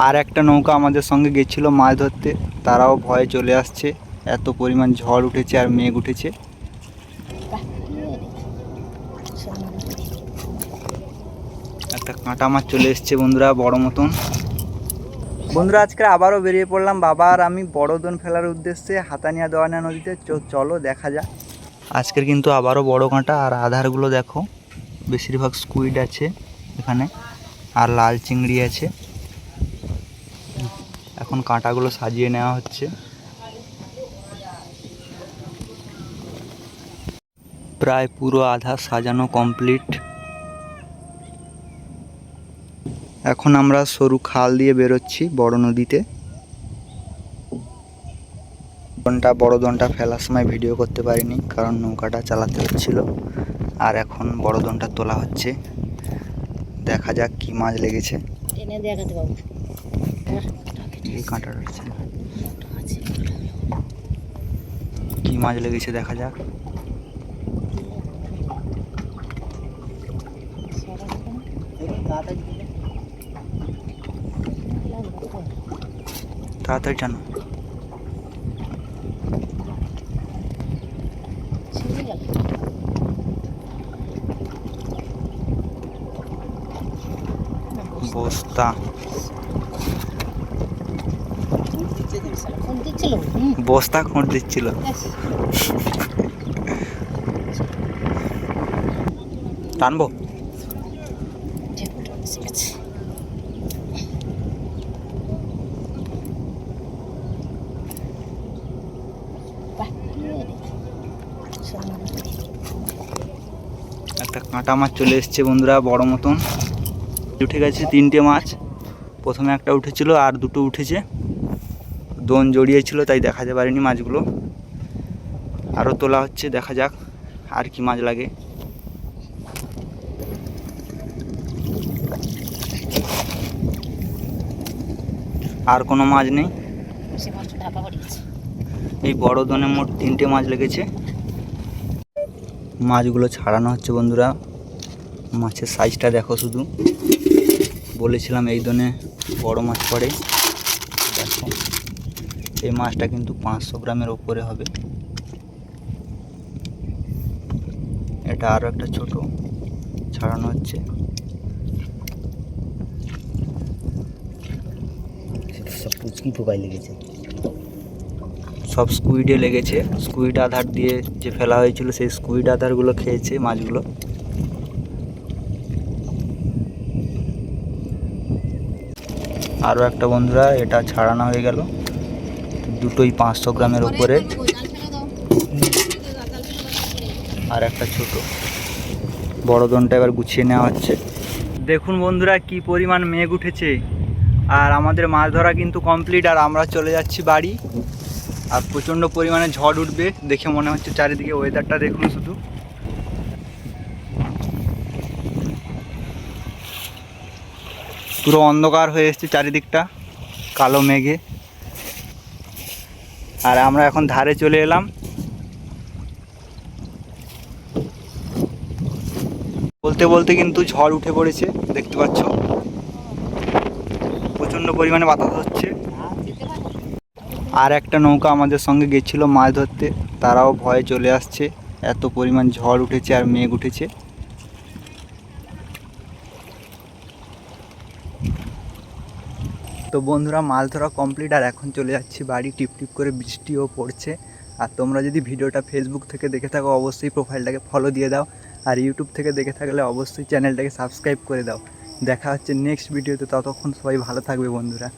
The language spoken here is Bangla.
আর একটা নৌকা আমাদের সঙ্গে গেছিল মাছ ধরতে, তারাও ভয়ে চলে আসছে, এত পরিমাণ ঝড় উঠেছে আর মেঘ উঠেছে। একটা কাঁটা মাছ চলে এসছে বন্ধুরা, বড় মতন। বন্ধুরা আজকে আবারও বেরিয়ে পড়লাম বাবা আর আমি বড়দোন ফেলার উদ্দেশ্যে হাতানিয়া দেওয়ানা নদীতে। চলো দেখা যাক। আজকের কিন্তু আবারও বড় কাঁটা, আর আধারগুলো দেখো বেশিরভাগ স্কুইড আছে এখানে, আর লাল চিংড়ি আছে। এখন কাঁটাগুলো সাজিয়ে নেওয়া হচ্ছে। প্রায় পুরো আধা সাজানো কমপ্লিট। এখন আমরা সরু খাল দিয়ে বেরোচ্ছি বড় নদীতে। বড় দনটা ফেলার সময় ভিডিও করতে পারিনি, কারণ নৌকাটা চালাতে হচ্ছিল। আর এখন বড় দনটা তোলা হচ্ছে, দেখা যাক কি মাছ লেগেছে। এই কাঁটাটা কি মাছ লেগেছে দেখা যাক। তাড়াতাড়ি টানো। বস্তা বস্তা খুঁট দিচ্ছিল। টানবো। একটা কাঁটা মাছ চলে এসছে বন্ধুরা, বড় মতন। উঠে গেছে 3টে মাছ। প্রথমে একটা উঠেছিল আর দুটো উঠেছে, দোন জড়িয়েছিল তাই দেখাতে পারিনি মাছগুলো। আরও তোলা হচ্ছে, দেখা যাক আর কি মাছ লাগে। আর কোনো মাছ নেই। এই বড় দোনে মোট 3টে মাছ লেগেছে। মাছগুলো ছাড়ানো হচ্ছে বন্ধুরা। মাছের সাইজটা দেখো শুধু। বলেছিলাম এই দোনে বড় মাছ পড়ে। দেখো এই মাছটা কিন্তু 500 গ্রামের ওপরে হবে। এটা আরও একটা ছোট ছাড়ানো হচ্ছে। সব পুচকি পোকায় লেগেছে, সব স্কুইডে লেগেছে। স্কুইড আধার দিয়ে যে ফেলা হয়েছিল সেই স্কুইড আধারগুলো খেয়েছে মাছগুলো। আরও একটা বন্ধুরা এটা ছাড়ানো হয়ে গেল, দুটোই 500 গ্রামের উপরে। আর একটা ছোট। বড় দনটা এবার গুছিয়ে নেওয়া হচ্ছে। দেখুন বন্ধুরা কি পরিমাণ মেঘ উঠেছে, আর আমাদের মাছ ধরা কিন্তু কমপ্লিট। আর আমরা চলে যাচ্ছি বাড়ি। আর প্রচণ্ড পরিমাণে ঝড় উঠবে দেখে মনে হচ্ছে। চারিদিকে ওয়েদারটা দেখুন শুধু, পুরো অন্ধকার হয়ে এসছে চারিদিকটা কালো মেঘে। আর আমরা এখন ধারে চলে এলাম। বলতে বলতে কিন্তু ঝড় উঠে পড়েছে, দেখতে পাচ্ছ প্রচণ্ড পরিমাণে বাতাস হচ্ছে। আর একটা নৌকা আমাদের সঙ্গে গেছিল মাছ ধরতে, তারাও ভয়ে চলে আসছে, এত পরিমাণ ঝড় উঠেছে আর মেঘ উঠেছে। তো বন্ধুরা মাছ ধরা কমপ্লিট, আর এখন চলে যাচ্ছি বাড়ি। টিপ টিপ করে বৃষ্টিও পড়ছে। আর তোমরা যদি ভিডিওটা ফেসবুক থেকে দেখে থাকো অবশ্যই প্রোফাইলটাকে ফলো দিয়ে দাও, আর ইউটিউব থেকে দেখে থাকলে অবশ্যই চ্যানেলটাকে সাবস্ক্রাইব করে দাও। দেখা হচ্ছে নেক্সট ভিডিওতে, ততক্ষণ সবাই ভালো থাকবে বন্ধুরা।